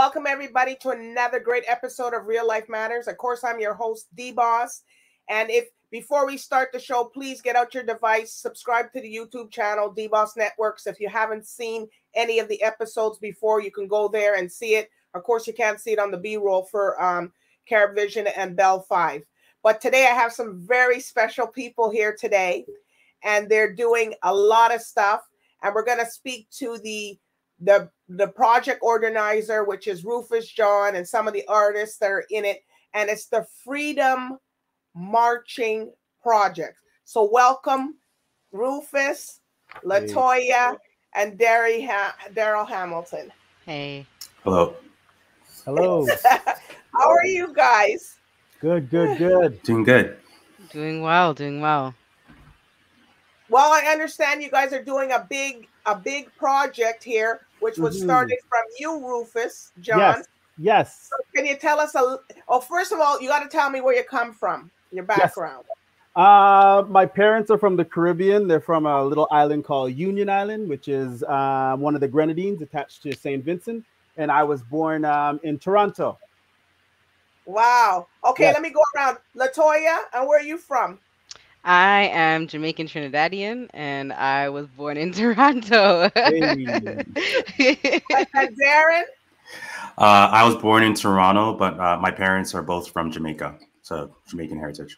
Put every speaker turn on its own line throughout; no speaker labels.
welcome everybody to another great episode of Real Life Matters. Of course, I'm your host, DBoss. And before we start the show, please get out your device, subscribe to the YouTube channel, DBoss Networks. If you haven't seen any of the episodes before, you can go there and see it. Of course, you can't see it on the B-roll for Carib Vision and Bell 5. But today I have some very special people here today, and they're doing a lot of stuff. And we're going to speak to the project organizer, which is Rufus John, and some of the artists that are in it. And it's the Freedom Marching Project. So welcome, Rufus, Latoya, and Daryl Hamilton.
Hey.
Hello.
Hello.
How are you guys?
Good.
Doing good.
Doing well.
Well, I understand you guys are doing a big project here, which was started from you, Rufus John.
Yes.
So can you tell us first of all, you got to tell me where you come from, your background.
Yes. My parents are from the Caribbean. They're from a little island called Union Island, which is one of the Grenadines attached to St. Vincent. And I was born in Toronto.
Wow. Okay,
Yes.
Let me go around. Latoya, and where are you from?
I am Jamaican Trinidadian, and I was born in Toronto.
Hey.
And Darren?
I was born in Toronto, but my parents are both from Jamaica, so Jamaican heritage.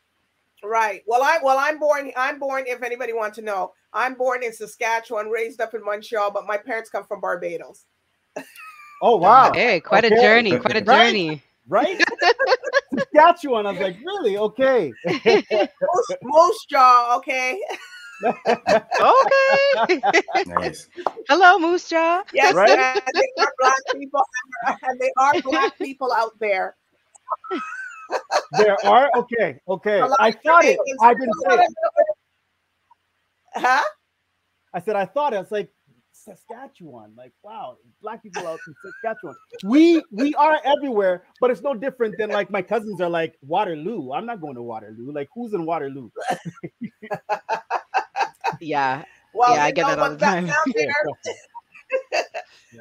Right. Well, I'm born. If anybody wants to know, I'm born in Saskatchewan, raised up in Montreal, but my parents come from Barbados.
Oh, wow.
Hey, quite a journey.
Right? Saskatchewan. I was like, really? Okay.
Moose Jaw, okay.
Okay.
Nice.
Hello, Moose Jaw.
Yes,
Right?
and they are black people, and they are black people out there.
There are? Okay. I thought it. I didn't say it.
Huh?
I said, I thought it. I was like, Saskatchewan. Like, wow, black people out in Saskatchewan. We are everywhere, but it's no different than like my cousins are like Waterloo. I'm not going to Waterloo. Like, who's in Waterloo?
Yeah.
Well,
I get that all the time.
Down there,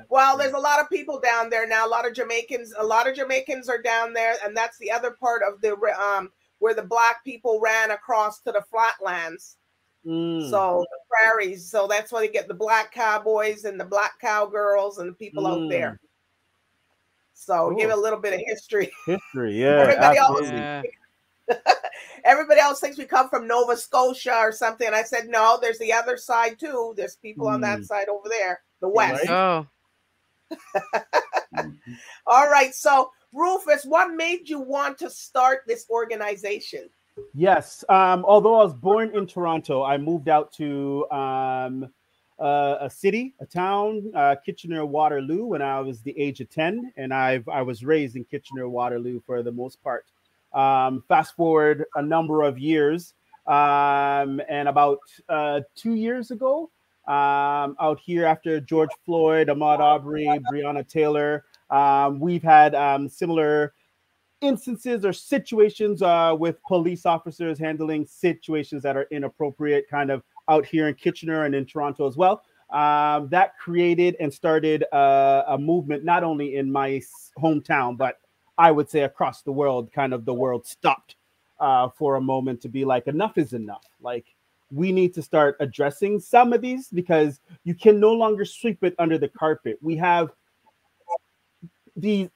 well, there's a lot of people down there now. A lot of Jamaicans are down there, and that's the other part of the where the black people ran across to the flatlands. So the prairies. So that's why they get the black cowboys and the black cowgirls and the people out there. So give a little bit of history.
Yeah.
Everybody else thinks we come from Nova Scotia or something. And I said, no, there's the other side too. There's people on that side over there, the west.
Oh.
All right. So Rufus, what made you want to start this organization?
Yes. Although I was born in Toronto, I moved out to a town, Kitchener-Waterloo, when I was the age of 10, and I was raised in Kitchener-Waterloo for the most part. Fast forward a number of years, and about 2 years ago, out here after George Floyd, Ahmaud Arbery, Breonna Taylor, we've had similar instances or situations with police officers handling situations that are inappropriate, kind of out here in Kitchener and in Toronto as well. That created and started a movement not only in my hometown, but I would say across the world. Kind of the world stopped for a moment to be like, enough is enough. Like, we need to start addressing some of these because you can no longer sweep it under the carpet. We have the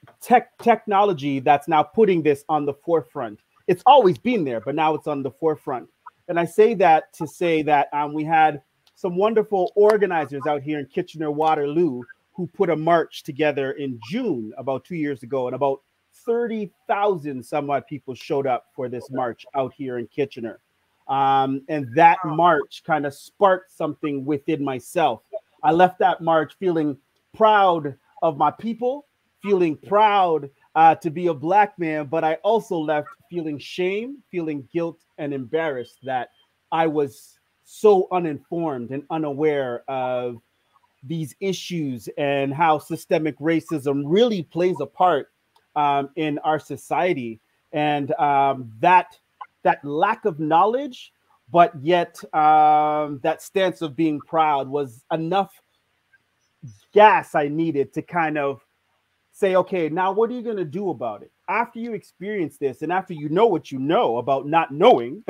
technology that's now putting this on the forefront. It's always been there, but now it's on the forefront. And I say that to say that we had some wonderful organizers out here in Kitchener-Waterloo who put a march together in June about 2 years ago, and about 30,000 somewhat people showed up for this march out here in Kitchener. And that march kind of sparked something within myself. I left that march feeling proud of my people, feeling proud to be a black man, but I also left feeling shame, feeling guilt, and embarrassed that I was so uninformed and unaware of these issues and how systemic racism really plays a part in our society. And that lack of knowledge, but yet that stance of being proud was enough gas I needed to kind of say, okay, now what are you going to do about it? After you experience this and after you know what you know about not knowing,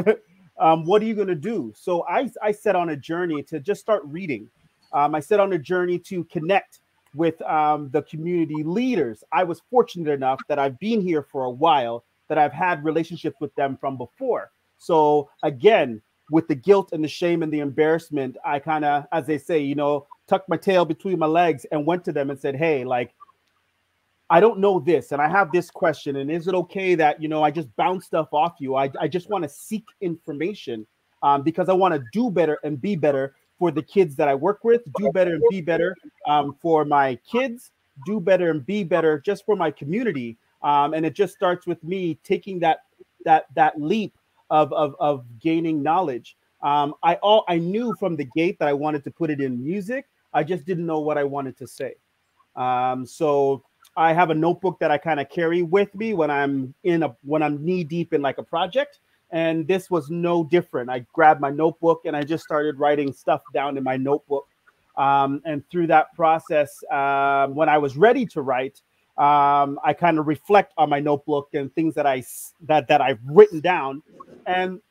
what are you going to do? So I set on a journey to just start reading. I set on a journey to connect with the community leaders. I was fortunate enough that I've been here for a while, that I've had relationships with them from before. So again, with the guilt and the shame and the embarrassment, I kind of, as they say, you know, tucked my tail between my legs and went to them and said, hey, like, I don't know this, and I have this question, and is it okay that, you know, I just bounce stuff off you? I just want to seek information because I want to do better and be better for the kids that I work with, do better and be better for my kids, do better and be better just for my community. And it just starts with me taking that leap of gaining knowledge. I knew from the gate that I wanted to put it in music. I just didn't know what I wanted to say. So I have a notebook that I kind of carry with me when I'm knee deep in like a project. And this was no different. I grabbed my notebook and I just started writing stuff down in my notebook. And through that process, when I was ready to write, I kind of reflect on my notebook and things that I've written down. And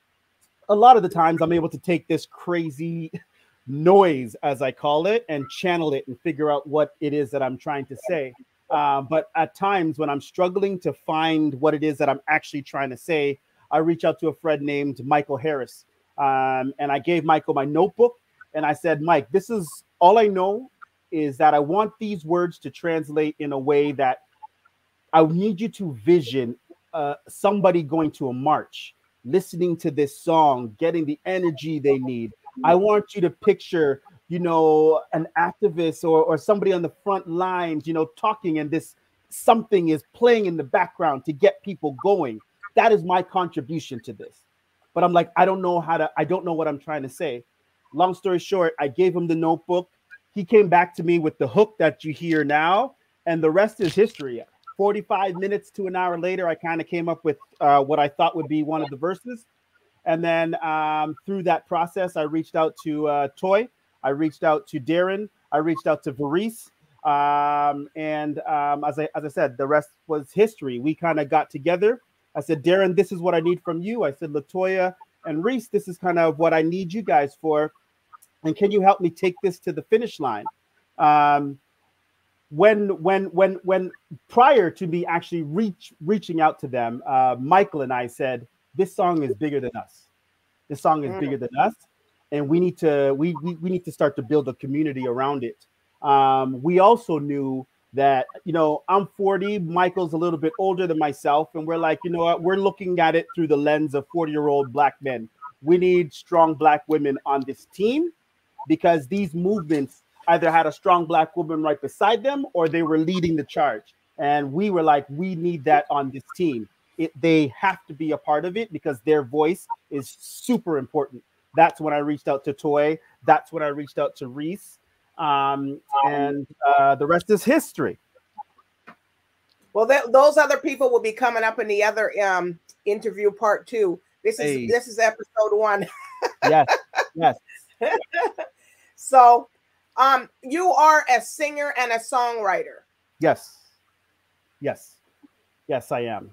a lot of the times I'm able to take this crazy noise, as I call it, and channel it and figure out what it is that I'm trying to say. But at times when I'm struggling to find what it is that I'm actually trying to say, I reach out to a friend named Michael Harris. And I gave Michael my notebook and I said, Mike, this is all I know is that I want these words to translate in a way that I need you to vision somebody going to a march, listening to this song, getting the energy they need. I want you to picture, you know, an activist or somebody on the front lines, you know, talking, and this something is playing in the background to get people going. That is my contribution to this. But I'm like, I don't know what I'm trying to say. Long story short, I gave him the notebook. He came back to me with the hook that you hear now, and the rest is history. 45 minutes to an hour later, I kind of came up with what I thought would be one of the verses. And then through that process, I reached out to TOI. I reached out to Darren. I reached out to Varese. And as I said, the rest was history. We kind of got together. I said, Darren, this is what I need from you. I said, Latoya and Reese, this is kind of what I need you guys for. And can you help me take this to the finish line? When prior to me actually reaching out to them, Michael and I said, this song is bigger than us. This song is bigger than us. And we need to start to build a community around it. We also knew that, you know, I'm 40, Michael's a little bit older than myself. And we're like, you know what, we're looking at it through the lens of 40-year-old Black men. We need strong Black women on this team because these movements either had a strong Black woman right beside them or they were leading the charge. And we were like, we need that on this team. They have to be a part of it because their voice is super important. That's when I reached out to TOI. That's when I reached out to Reese. And the rest is history.
Well, those other people will be coming up in the other interview part 2. This is episode 1. Yes. So, you are a singer and a songwriter.
Yes, I am.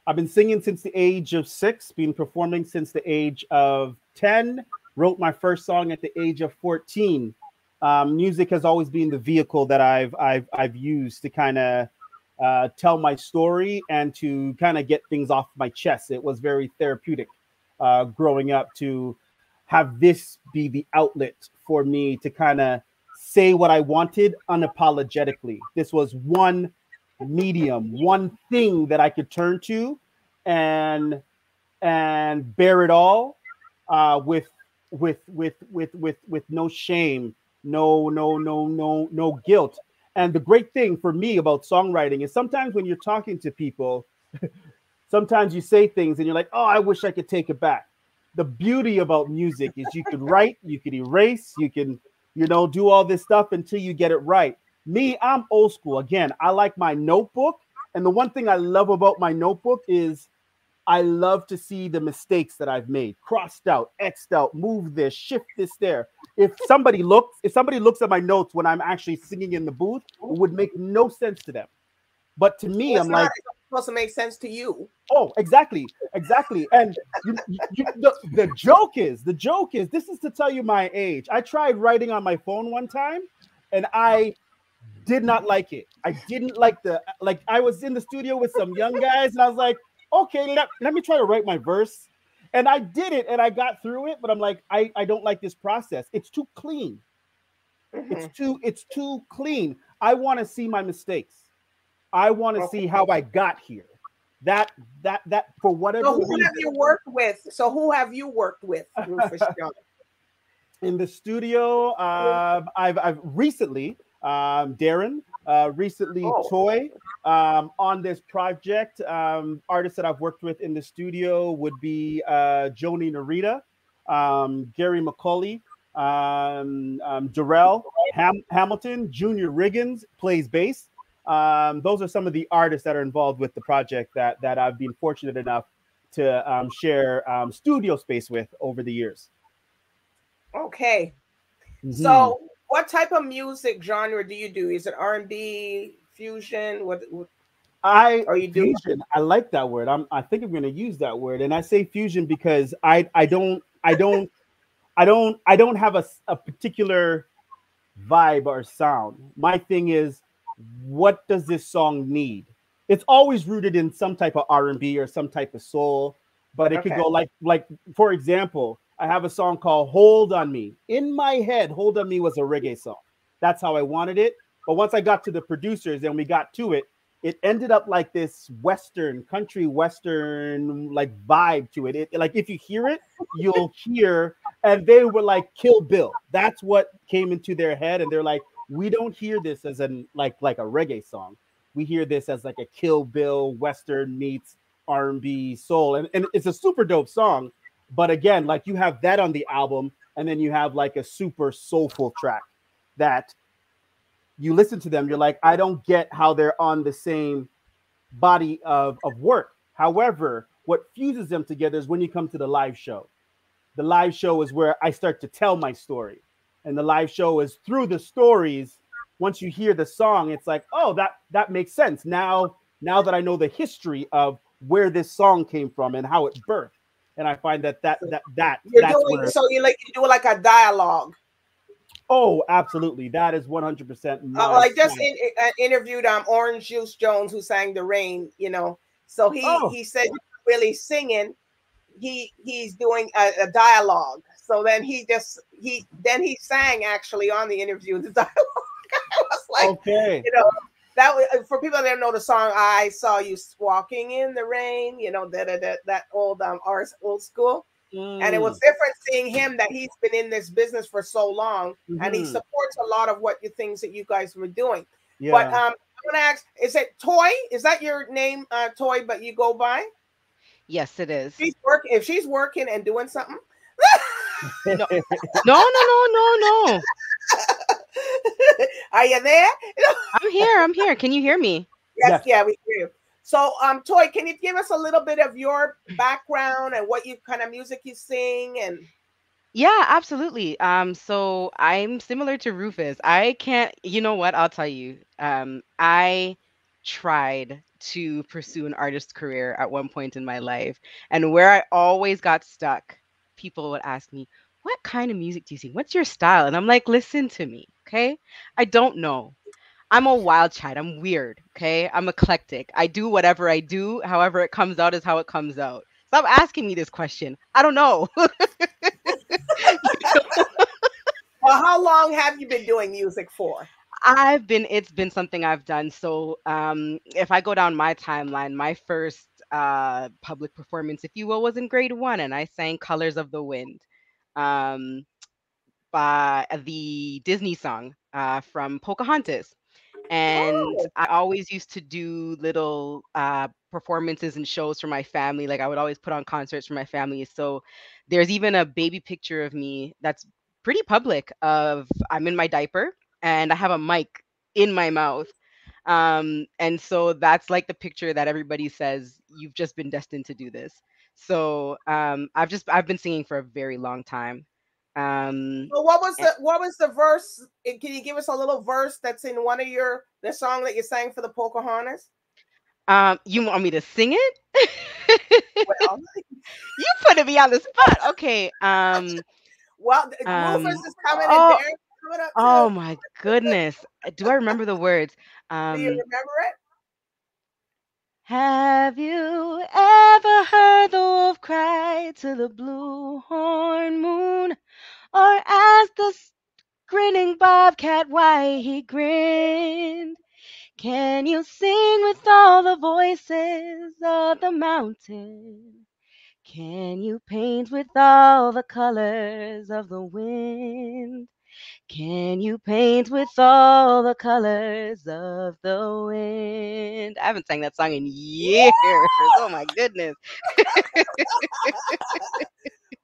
I've been singing since the age of 6, been performing since the age of 10, wrote my first song at the age of 14. Music has always been the vehicle that I've used to kind of tell my story and to kind of get things off my chest. It was very therapeutic growing up to have this be the outlet for me to kind of say what I wanted unapologetically. This was one medium, one thing that I could turn to and bear it all with no shame, no guilt. And the great thing for me about songwriting is sometimes when you're talking to people, sometimes you say things and you're like, oh, I wish I could take it back. The beauty about music is you could write, you could erase, you can, you know, do all this stuff until you get it right. Me, I'm old school. Again, I like my notebook. And the one thing I love about my notebook is I love to see the mistakes that I've made, crossed out, xed out, move this, shift this there. If somebody looks at my notes when I'm actually singing in the booth, it would make no sense to them. But to me, I'm like,
it's supposed to make sense to you.
oh, exactly. And the joke is, this is to tell you my age. I tried writing on my phone one time, and I did not like it. I didn't like I was in the studio with some young guys, and I was like, okay, let me try to write my verse. And I did it, and I got through it, but I'm like, I don't like this process. It's too clean.
Mm-hmm.
It's too clean. I want to see my mistakes. I want to see how I got here. That for whatever
So who
reason.
have you worked with? Rufus John?
In the studio, I've recently Darren, recently TOI. On this project, artists that I've worked with in the studio would be Joni Narita, Gary McCauley, Darrell Hamilton, Junior Riggins plays bass. Those are some of the artists that are involved with the project that I've been fortunate enough to share studio space with over the years.
Okay. So what type of music genre do you do? Is it R&B, fusion? What are you doing?
Fusion. I like that word. I think I'm going to use that word, and I say fusion because I don't have a particular vibe or sound. My thing is, what does this song need? It's always rooted in some type of R&B or some type of soul, but it could go like for example, I have a song called Hold On Me. In my head, Hold On Me was a reggae song. That's how I wanted it. But once I got to the producers and we got to it, it ended up like this country western like vibe to it. Like if you hear it, you'll hear, and they were like Kill Bill. That's what came into their head, and they're like, we don't hear this as like a reggae song. We hear this as like a Kill Bill western meets R&B soul, and it's a super dope song. But again, like you have that on the album, and then you have like a super soulful track that you listen to them, you're like, I don't get how they're on the same body of work. However, what fuses them together is when you come to the live show. The live show is where I start to tell my story. And the live show is through the stories. Once you hear the song, it's like, oh, that makes sense. Now that I know the history of where this song came from and how it birthed. And I find that's where,
so you do like a dialogue.
Oh, absolutely. That is 100%.
I just interviewed Orange Juice Jones, who sang The Rain, So he said really singing, he's doing a dialogue. So then he sang actually on the interview the dialogue. I was like,
okay.
That was, for people that don't know the song, I saw you walking in the rain, that old school. And it was different seeing him, that he's been in this business for so long, and he supports a lot of things that you guys were doing. Yeah. But I want to ask, is it TOI? Is that your name, TOI, but you go by?
Yes, it is.
If she's working and doing something.
No.
Are you there?
I'm here. Can you hear me?
Yes. Yeah, we hear you. So, TOI, can you give us a little bit of your background and what kind of music you sing? And
yeah, absolutely. So I'm similar to Rufus. I can't, you know what? I'll tell you. I tried to pursue an artist career at one point in my life, and where I always got stuck, people would ask me, what kind of music do you sing? What's your style? And I'm like, listen to me, okay? I don't know. I'm a wild child. I'm weird, okay? I'm eclectic. I do whatever I do. However it comes out is how it comes out. Stop asking me this question. I don't know.
Well, how long have you been doing music for?
It's been something I've done. So if I go down my timeline, my first public performance, if you will, was in grade 1, and I sang Colors of the Wind, by the Disney song from Pocahontas. And I always used to do little performances and shows for my family. Like I would always put on concerts for my family. So there's even a baby picture of me that's pretty public of I'm in my diaper and I have a mic in my mouth. And so that's like the picture that everybody says you've just been destined to do this. So I've been singing for a very long time.
So what was the verse? Can you give us a little verse that's in one of the song that you sang for the Pocahontas?
You want me to sing it?
Well,
You putting me on the spot. Okay.
well, Rufus is coming and
Oh,
Darren's coming up
oh
too.
my goodness. Do I remember the words?
Do you remember it?
Have you ever heard the wolf cry to the blue horn moon? Or asked the grinning bobcat why he grinned? Can you sing with all the voices of the mountain? Can you paint with all the colors of the wind? Can you paint with all the colors of the wind? I haven't sang that song in years. Oh my goodness.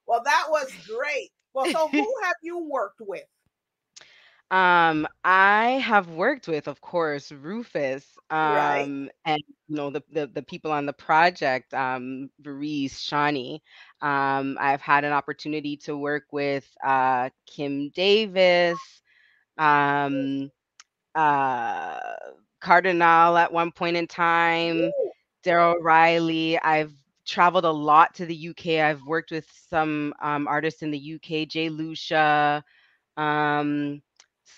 Well, that was great. Well, so who have you worked with?
I have worked with, of course, Rufus,
Right.
and the people on the project, Reese, Shawnee. I've had an opportunity to work with Kim Davis, um, uh, Cardinal at one point in time,
Ooh,
Daryl Riley. I've traveled a lot to the UK. I've worked with some artists in the UK, Jay Lucia, um,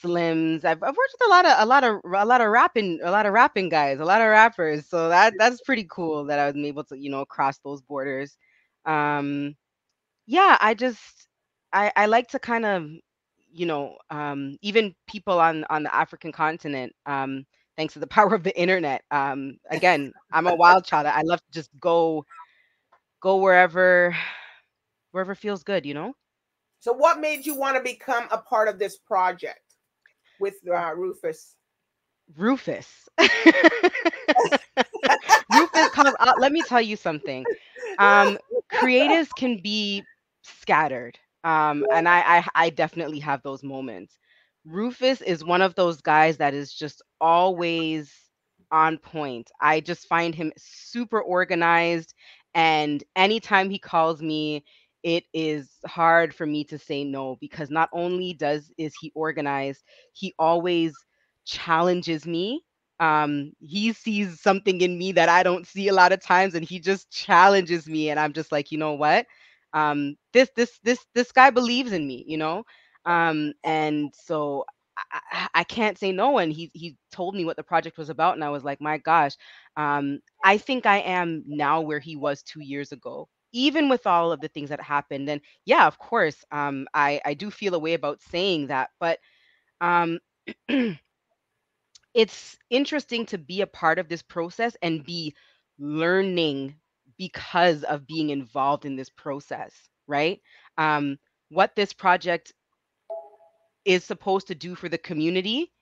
Slims. I've worked with a lot of rapping guys, a lot of rappers. So that's pretty cool that I was able to cross those borders. Um, yeah, I like to kind of even people on the African continent, thanks to the power of the internet. Again, I'm a wild child. I love to just go wherever feels good,
so what made you want to become a part of this project with Rufus?
Rufus. Rufus comes out. Let me tell you something. Creatives can be scattered. And I definitely have those moments. Rufus is one of those guys that is just always on point. I just find him super organized, and anytime he calls me, it is hard for me to say no, because not only does is he organized, he always challenges me. He sees something in me that I don't see a lot of times, and he just challenges me, and I'm just like, you know what? This guy believes in me, and so I can't say no. And he told me what the project was about, and I was like, my gosh, I think I am now where he was 2 years ago, even with all of the things that happened. And yeah, of course, I do feel a way about saying that, but um it's interesting to be a part of this process and be learning because of being involved in this process, right? Um, what this project is supposed to do for the community,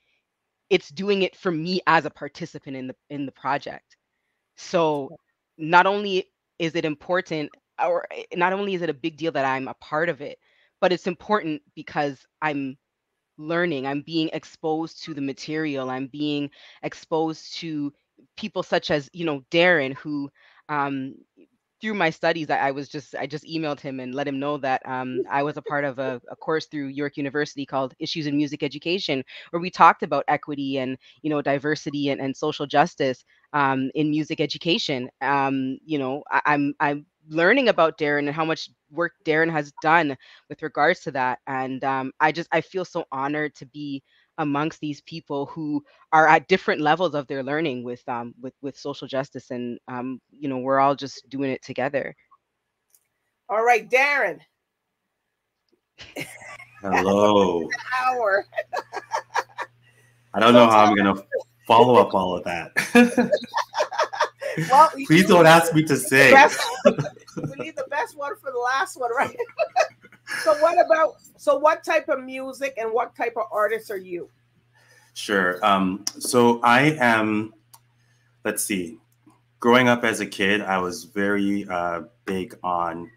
it's doing it for me as a participant in the project. So not only is it important, or not only is it a big deal that I'm a part of it, but it's important because I'm learning. I'm being exposed to the material. I'm being exposed to people such as, Darren, who um, through my studies, I just emailed him and let him know that I was a part of a course through York University called Issues in Music Education, where we talked about equity and diversity and social justice in music education. I'm learning about Darren and how much work Darren has done with regards to that, and I feel so honored to be amongst these people who are at different levels of their learning with social justice, and we're all just doing it together.
All right, Darren.
Hello.
Hour.
I don't know how I'm going to follow up all of that.
Well,
Please don't ask me to sing.
We need the best one for the last one, right? So what type of music and what type of artist are you?
Sure. So I am, let's see, growing up as a kid, I was very big on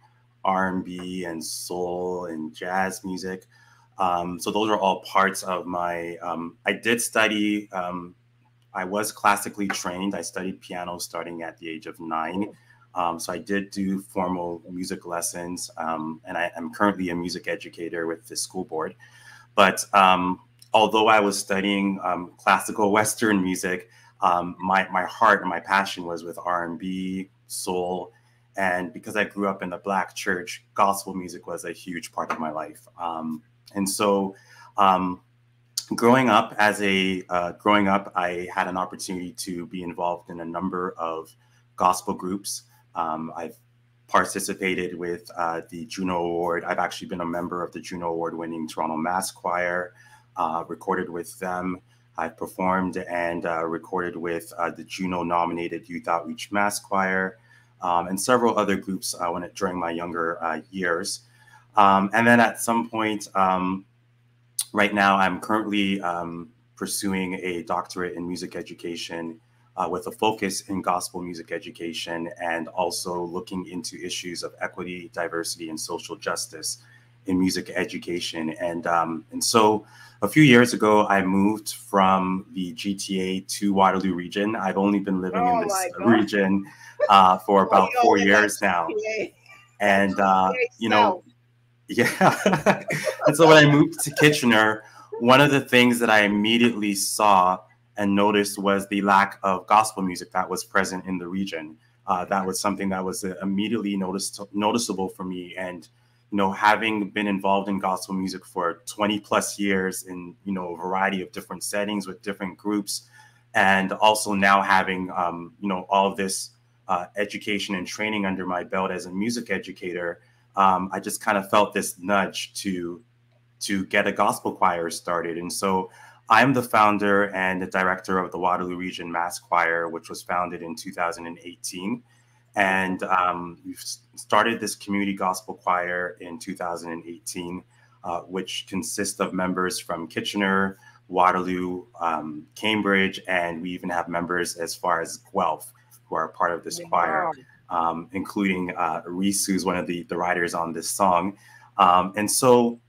R&B and soul and jazz music. So those are all parts of my, I did study was classically trained. I studied piano starting at the age of 9. So I did do formal music lessons, and I'm currently a music educator with the school board. But although I was studying classical Western music, my heart and my passion was with R&B, soul, and because I grew up in the Black church, gospel music was a huge part of my life. And so growing up, I had an opportunity to be involved in a number of gospel groups. I've participated with the Juno Award. I've actually been a member of the Juno Award-winning Toronto Mass Choir, recorded with them. I've performed and recorded with the Juno-nominated Youth Outreach Mass Choir, and several other groups during my younger years. And then at some point, right now, I'm currently pursuing a doctorate in music education with a focus in gospel music education, and also looking into issues of equity, diversity, and social justice in music education. And so a few years ago, I moved from the GTA to Waterloo region. I've only been living in this region for about 4 years now. And, you know, yeah. And so when I moved to Kitchener, one of the things that I immediately saw and noticed was the lack of gospel music that was present in the region. That was something that was immediately noticeable for me. And, you know, having been involved in gospel music for 20 plus years in, you know, a variety of different settings with different groups, and also now having, you know, all of this education and training under my belt as a music educator, I just kind of felt this nudge to get a gospel choir started. And so I'm the founder and the director of the Waterloo Region Mass Choir, which was founded in 2018. And we've started this community gospel choir in 2018, which consists of members from Kitchener, Waterloo, Cambridge, and we even have members as far as Guelph who are part of this choir, including Reese, who's one of the writers on this song. And so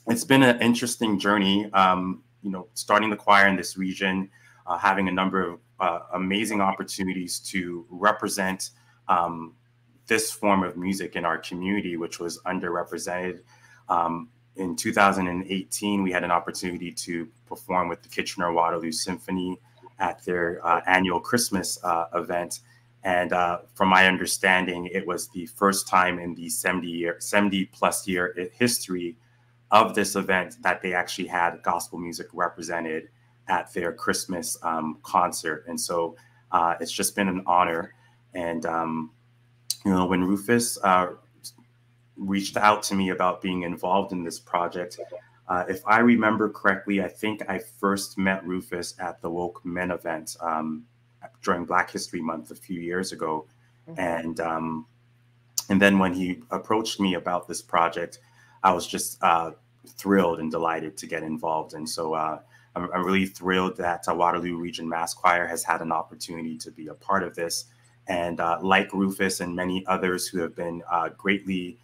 it's been an interesting journey, you know, starting the choir in this region, having a number of amazing opportunities to represent this form of music in our community, which was underrepresented. In 2018, we had an opportunity to perform with the Kitchener Waterloo Symphony at their annual Christmas event. And from my understanding, it was the first time in the 70 plus year history of this event that they actually had gospel music represented at their Christmas concert. And so it's just been an honor. And, you know, when Rufus reached out to me about being involved in this project, if I remember correctly, I think I first met Rufus at the Woke Men event during Black History Month a few years ago. Mm-hmm. And then when he approached me about this project, I was just thrilled and delighted to get involved. And so I'm really thrilled that Waterloo Region Mass Choir has had an opportunity to be a part of this. And like Rufus and many others who have been greatly,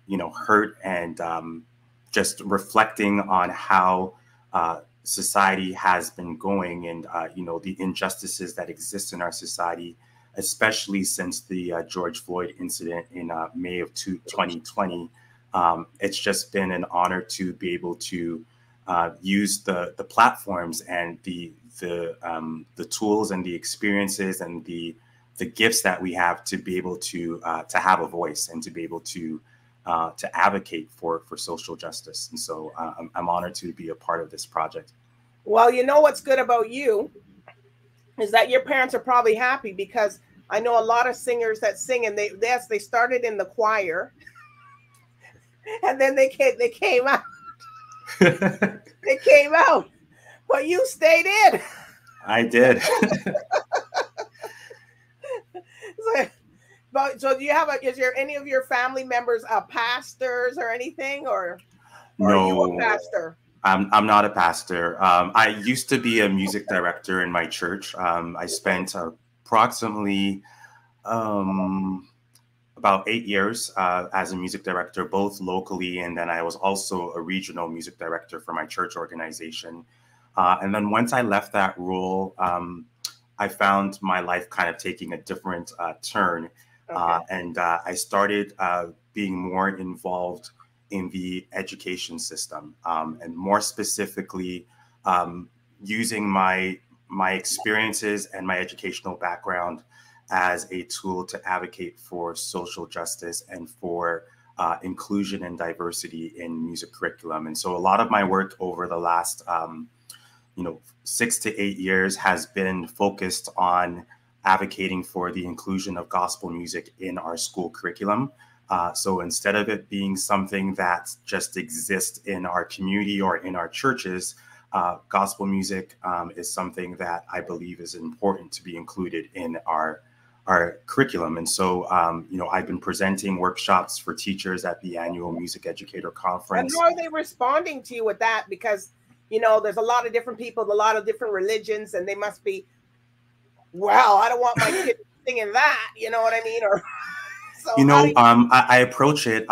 you know, hurt and just reflecting on how society has been going, and you know, the injustices that exist in our society, especially since the George Floyd incident in May of 2020. It's just been an honor to be able to use the platforms and the tools and the experiences and the gifts that we have to be able to have a voice and to be able to advocate for social justice. And so I'm honored to be a part of this project.
Well, you know what's good about you is that your parents are probably happy, because I know a lot of singers that sing, and they started in the choir and then they came out. They came out, but you stayed in.
I did.
So do you have is there any of your family members pastors or anything, or
no,
are you a pastor?
I'm not a pastor. I used to be a music director in my church. I spent approximately about 8 years as a music director, both locally, and then I was also a regional music director for my church organization. And then once I left that role, I found my life kind of taking a different turn. And I started being more involved in the education system, and more specifically, using my experiences and my educational background as a tool to advocate for social justice and for inclusion and diversity in music curriculum. And so a lot of my work over the last 6 to 8 years has been focused on advocating for the inclusion of gospel music in our school curriculum. So instead of it being something that just exists in our community or in our churches, gospel music is something that I believe is important to be included in our curriculum. And so, I've been presenting workshops for teachers at the annual Music Educator Conference.
And how are they responding to you with that? Because, there's a lot of different people, a lot of different religions, and they must be, well, I don't want my kid singing that, you know what I mean? Or so
I approach it,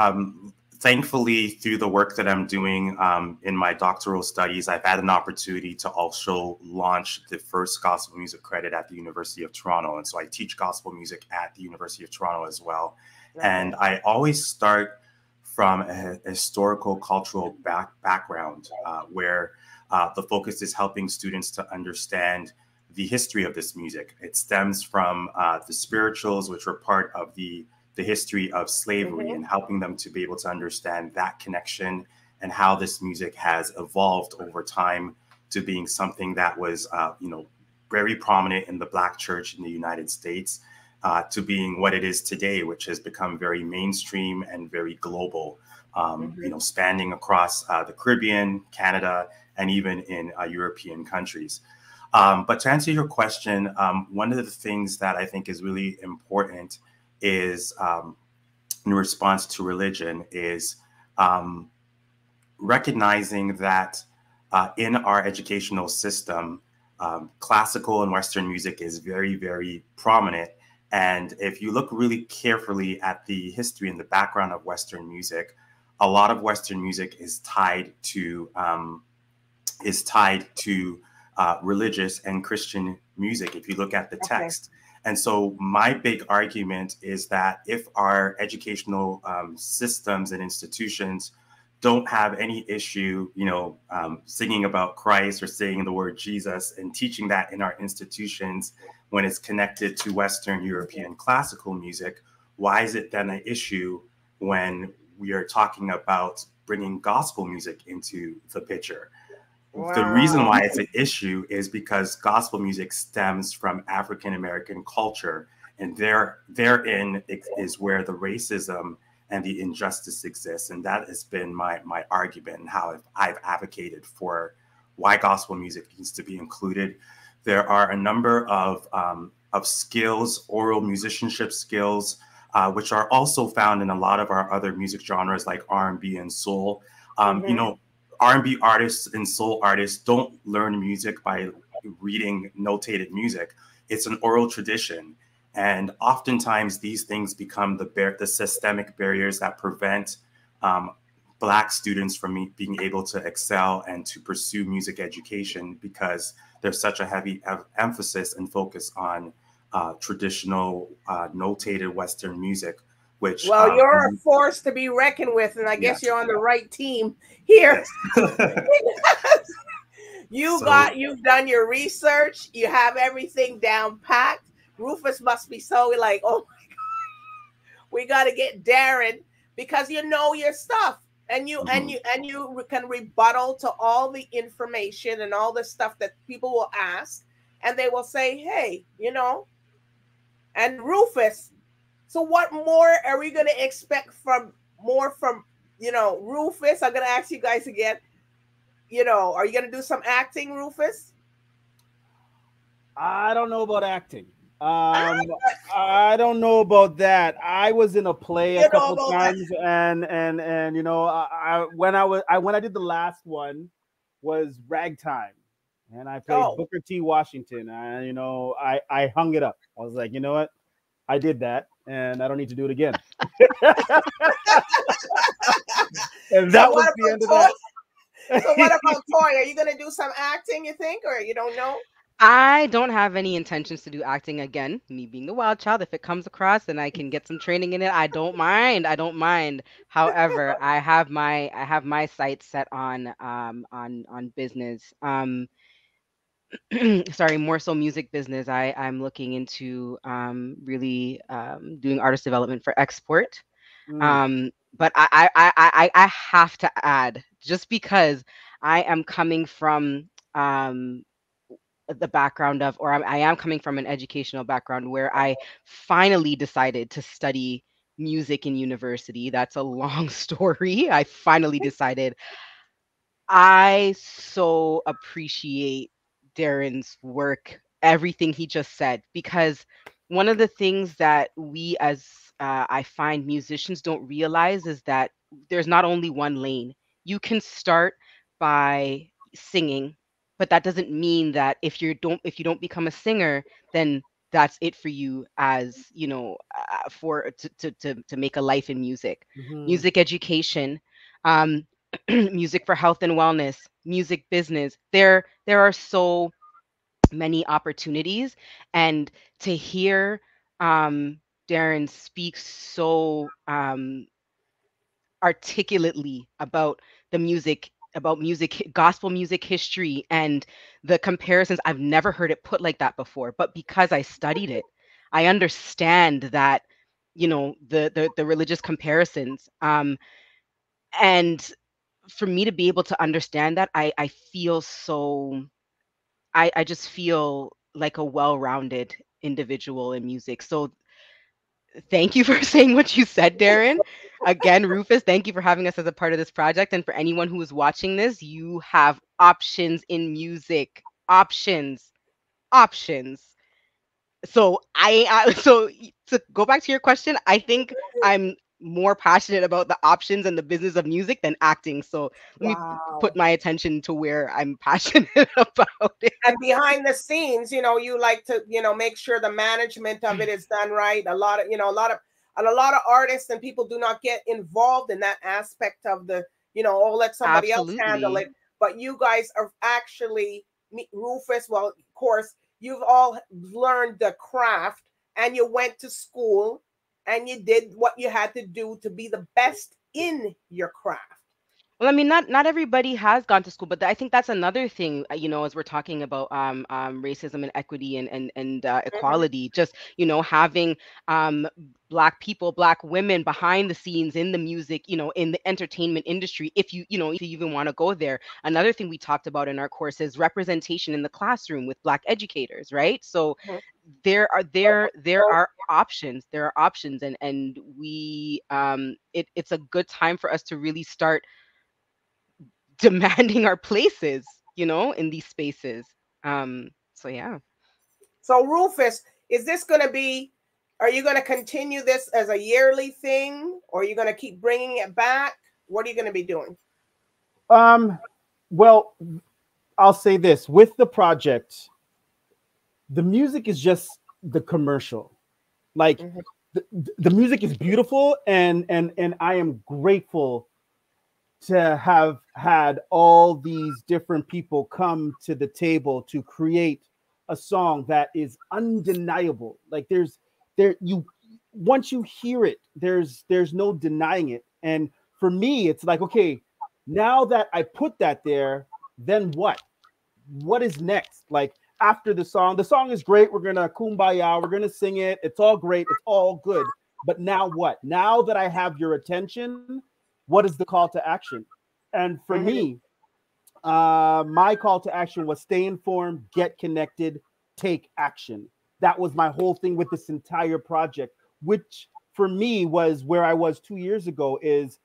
thankfully, through the work that I'm doing in my doctoral studies. I've had an opportunity to also launch the first gospel music credit at the University of Toronto. And so I teach gospel music at the University of Toronto as well. Okay. And I always start from a historical, cultural background where the focus is helping students to understand the history of this music. It stems from the spirituals, which were part of the history of slavery, and helping them to be able to understand that connection and how this music has evolved over time to being something that was, very prominent in the Black church in the United States, to being what it is today, which has become very mainstream and very global, spanning across the Caribbean, Canada, and even in European countries. But to answer your question, one of the things that I think is really important is in response to religion is recognizing that in our educational system, classical and Western music is very, very prominent. And if you look really carefully at the history and the background of Western music, a lot of Western music is tied to religious and Christian music, if you look at the text. And so my big argument is that if our educational systems and institutions don't have any issue, singing about Christ or saying the word Jesus and teaching that in our institutions when it's connected to Western European classical music, why is it then an issue when we are talking about bringing gospel music into the picture? Wow. The reason why it's an issue is because gospel music stems from African-American culture, and therein is where the racism and the injustice exists. And that has been my argument and how I've advocated for why gospel music needs to be included. There are a number of skills, oral musicianship skills, which are also found in a lot of our other music genres like R&B and soul. R&B artists and soul artists don't learn music by reading notated music. It's an oral tradition. And oftentimes these things become the systemic barriers that prevent Black students from being able to excel and to pursue music education, because there's such a heavy emphasis and focus on traditional notated Western music. Which,
you're a force to be reckoned with, and I guess you're on the right team here. Yes. You've done your research, you have everything down packed. Rufus must be so like, oh my God, we got to get Darren, because you know your stuff, and you can rebuttal to all the information and all the stuff that people will ask, and they will say, hey, and Rufus. So what more are we going to expect from Rufus? I'm going to ask you guys again, are you going to do some acting, Rufus?
I don't know about acting. I don't know about that. I was in a play a couple times, and when I did the last one was Ragtime, and I played Booker T. Washington. And I hung it up. I was like, you know what? I did that, and I don't need to do it again. And that was the end of that.
So what about Toy? Are you going to do some acting, you think, or you don't know?
I don't have any intentions to do acting again. Me being the wild child, if it comes across and I can get some training in it, I don't mind. I don't mind. However, I have my sights set on business. Sorry, more so music business. I'm looking into really doing artist development for export.
Mm,
But I have to add, just because I am coming from um the background of, or I am coming from an educational background where I finally decided to study music in university. That's a long story. I finally decided. I so appreciate Darren's work, everything he just said, because one of the things that we as I find musicians don't realize is that there's not only one lane. You can start by singing, but that doesn't mean that if you don't become a singer, then that's it for you, as you know, for to make a life in music.
mhm,
Music education, um, music for health and wellness, music business. There are so many opportunities, and to hear um, Darren speak so articulately about music, gospel music history, and the comparisons. I've never heard it put like that before, but because I studied it, I understand that, you know, the religious comparisons. And for me to be able to understand that, I feel so, I just feel like a well-rounded individual in music. So thank you for saying what you said, Darren. Again, Rufus, thank you for having us as a part of this project. And for anyone who is watching this, you have options in music. Options. Options. So to go back to your question, I think I'm more passionate about the options and the business of music than acting. So let me put
Wow.
my attention to where I'm passionate about it.
And behind the scenes, you like to, make sure the management of it is done right. A lot of, a lot of artists and people do not get involved in that aspect of the, oh, let somebody else handle
Absolutely.
it. But you guys are actually, Rufus, well, of course, you've all learned the craft and you went to school and you did what you had to do to be the best in your craft.
Well, I mean, not everybody has gone to school, but I think that's another thing, you know, as we're talking about racism and equity and
Mhm.
equality, just, you know, having Black people, Black women behind the scenes in the music, you know, in the entertainment industry, if you, you know, if you even want to go there. Another thing we talked about in our course is representation in the classroom with Black educators, right? So there are options. There are options, and we it's a good time for us to really start demanding our places, you know, in these spaces. So yeah.
So, Rufus, is this going to be, are you going to continue this as a yearly thing or are you going to keep bringing it back? What are you going to be doing?
um, well, I'll say this with the project, the music is just the commercial. Like
Mhm.
the music is beautiful, and I am grateful to have had all these different people come to the table to create a song that is undeniable. Like there you once you hear it, there's no denying it. And for me, it's like, okay, now that I put that there, then what is next? Like after the song is great. We're gonna kumbaya, we're gonna sing it. It's all great, it's all good. But now what? Now that I have your attention, what is the call to action? And for
Mhm.
me, my call to action was stay informed, get connected, take action. That was my whole thing with this entire project, which for me was where I was 2 years ago. Is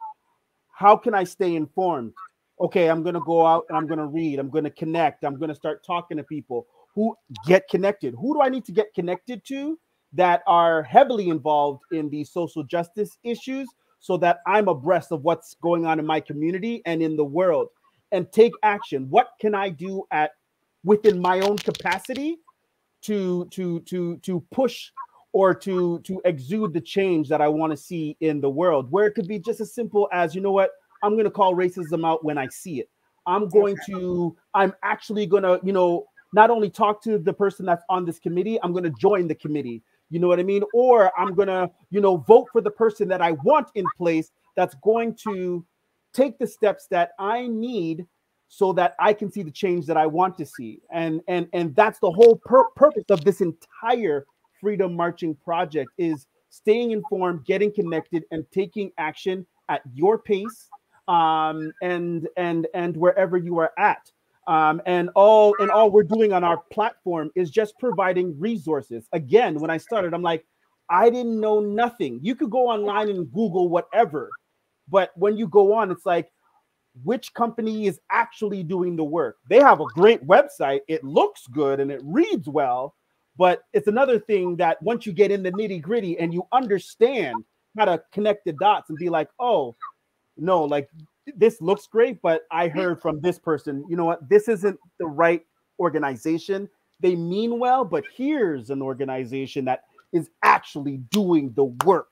how can I stay informed? Okay, I'm going to go out and I'm going to read. I'm going to connect. I'm going to start talking to people who get connected. Who do I need to get connected to that are heavily involved in these social justice issues so that I'm abreast of what's going on in my community and in the world and take action? What can I do at within my own capacity to push or to exude the change that I want to see in the world, where it could be just as simple as, you know what, I'm going to call racism out when I see it. I'm actually gonna, not only talk to the person that's on this committee, I'm gonna join the committee. You know what I mean? Or I'm gonna, vote for the person that I want in place that's going to take the steps that I need so that I can see the change that I want to see. And that's the whole purpose of this entire Freedom Marching project, is staying informed, getting connected, and taking action at your pace, and wherever you are at. And all we're doing on our platform is just providing resources. Again, when I started, I'm like, I didn't know nothing. You could go online and Google whatever, but when you go on, it's like, which company is actually doing the work? They have a great website. It looks good and it reads well, but it's another thing that once you get in the nitty gritty and you understand how to connect the dots and be like, oh, no, like this looks great, but I heard from this person, you know what, this isn't the right organization. They mean well, but here's an organization that is actually doing the work.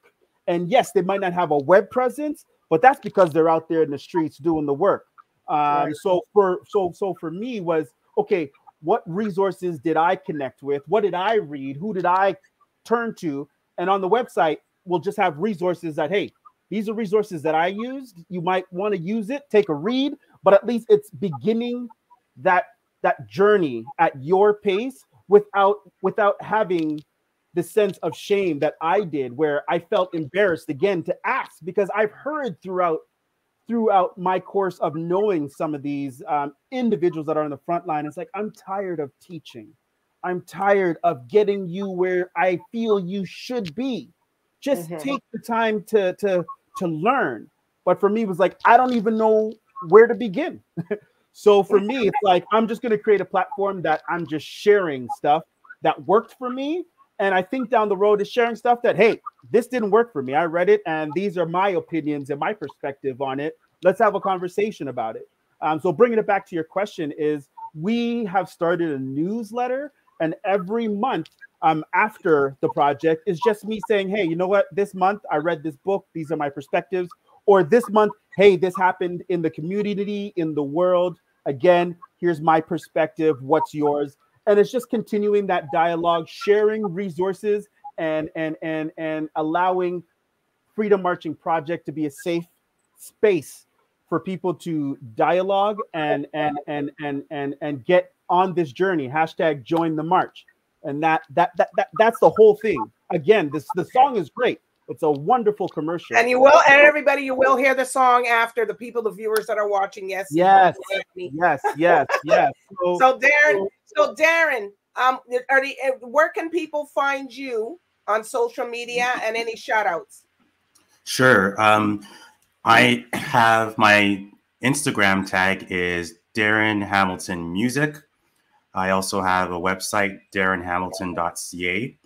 And yes, they might not have a web presence, but that's because they're out there in the streets doing the work.
Right.
So for me was, okay, what resources did I connect with? What did I read? Who did I turn to? And on the website, we'll just have resources that, hey, these are resources that I used. You might want to use it, take a read, but at least it's beginning that journey at your pace without having the sense of shame that I did, where I felt embarrassed again to ask, because I've heard throughout my course of knowing some of these individuals that are on the front line. It's like, I'm tired of teaching. I'm tired of getting you where I feel you should be. Just take the time to learn. But for me, it was like, I don't even know where to begin. So for me, it's like, I'm just going to create a platform that I'm just sharing stuff that worked for me. And I think down the road is sharing stuff that, hey, this didn't work for me. I read it, and these are my opinions and my perspective on it. Let's have a conversation about it. So bringing it back to your question is, we have started a newsletter, and every month after the project is just me saying, hey, you know what? This month I read this book. These are my perspectives. Or this month, hey, this happened in the community, in the world. Again, here's my perspective. What's yours? And it's just continuing that dialogue, sharing resources, and allowing Freedom Marching Project to be a safe space for people to dialogue and get on this journey. Hashtag join the march. And that's the whole thing. Again, the song is great. It's a wonderful commercial.
And everybody, you will hear the song after, the viewers that are watching. Yes.
Yes.
So Darren, where can people find you on social media, and any shout outs?
Sure. I have my Instagram tag is Darren Hamilton Music. I also have a website, darrenhamilton.ca.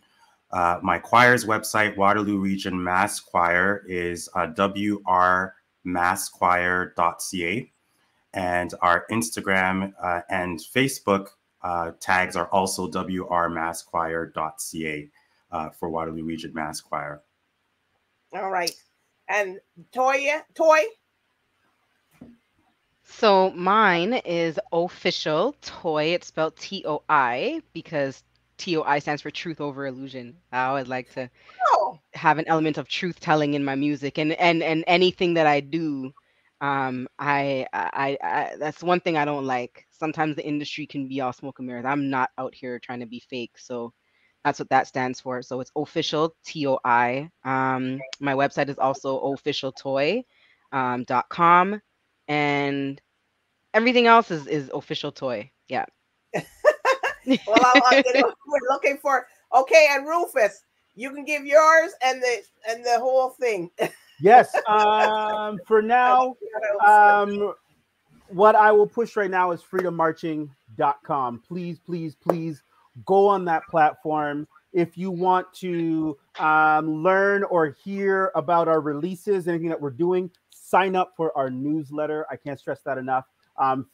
My choir's website, Waterloo Region Mass Choir, is wrmasschoir.ca. And our Instagram and Facebook tags are also wrmasschoir.ca for Waterloo Region Mass Choir.
All right. And Toy?
So mine is official TOI. It's spelled TOI because TOI stands for Truth Over Illusion. I always like to have an element of truth telling in my music, and anything that I do. I that's one thing I don't like. Sometimes the industry can be all smoke and mirrors. I'm not out here trying to be fake, so that's what that stands for. So it's official TOI. My website is also officialtoi.com, and everything else is official TOI. Yeah.
Well, we're looking for. Okay, and Rufus, you can give yours and the whole thing.
Yes. For now, what I will push right now is freedommarching.com. Please go on that platform. If you want to learn or hear about our releases, anything that we're doing, sign up for our newsletter. I can't stress that enough.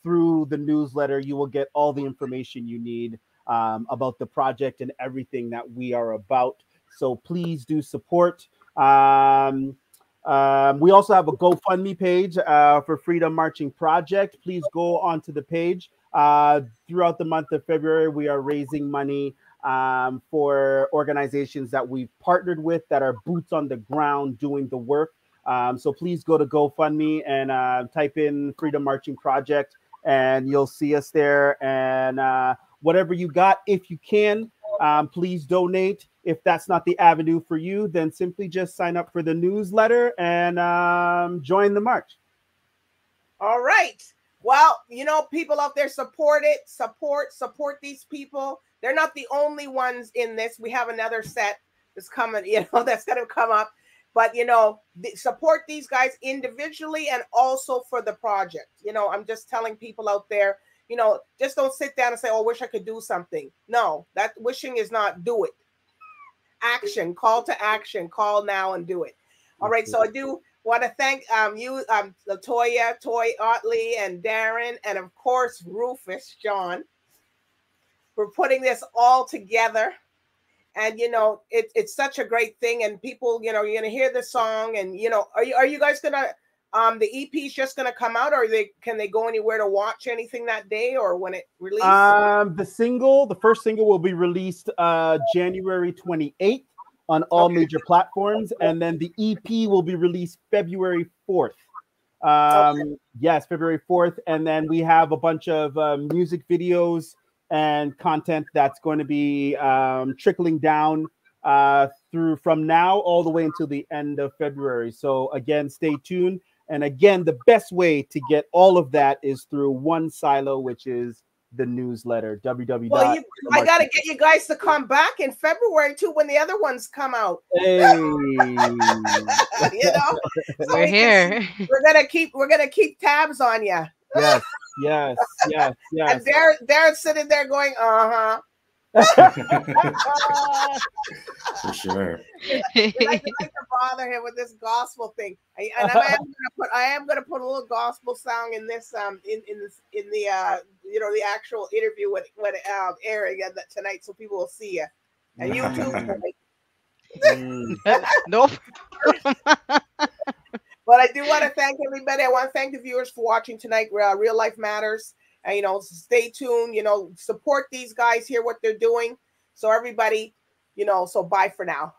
Through the newsletter, you will get all the information you need about the project and everything that we are about. So please do support. We also have a GoFundMe page for Freedom Marching Project. Please go onto the page. Throughout the month of February, we are raising money for organizations that we've partnered with that are boots on the ground doing the work. So please go to GoFundMe and type in Freedom Marching Project, and you'll see us there. And whatever you got, if you can, please donate. If that's not the avenue for you, then simply just sign up for the newsletter and join the march.
All right. Well, you know, people out there, support it. Support these people. They're not the only ones in this. We have another set that's coming, you know, that's going to come up. But, you know, support these guys individually and also for the project. You know, I'm just telling people out there, you know, just don't sit down and say, oh, I wish I could do something. No, that wishing is not do it. Action, call to action, call now and do it. All right. So I do want to thank you, Latoya, Ottley, and Darren, and of course, Rufus, John, for putting this all together. And, you know, it's such a great thing. And people, you know, you're going to hear the song and, you know, are you guys going to, the EP is just going to come out, or can they go anywhere to watch anything that day or when it releases?
The first single will be released January 28th on all major platforms. And then the EP will be released February 4th. Yes, February 4th. And then we have a bunch of music videos and content that's going to be trickling down through from now all the way until the end of February. So again, stay tuned. And again, the best way to get all of that is through one silo, which is the newsletter, www.
Well, I got to get you guys to come back in February too when the other ones come out.
Hey.
You know, so
we're here.
We're gonna keep tabs on you.
Yes.
And Darren's sitting there going,
For sure.
I like to bother him with this gospel thing. I am gonna put a little gospel song in this in the you know, the actual interview with airing tonight, so people will see you. And you too.
Nope.
But I do want to thank everybody. I want to thank the viewers for watching tonight. Real Life Matters. And, you know, stay tuned. You know, support these guys, hear what they're doing. So everybody, you know, so bye for now.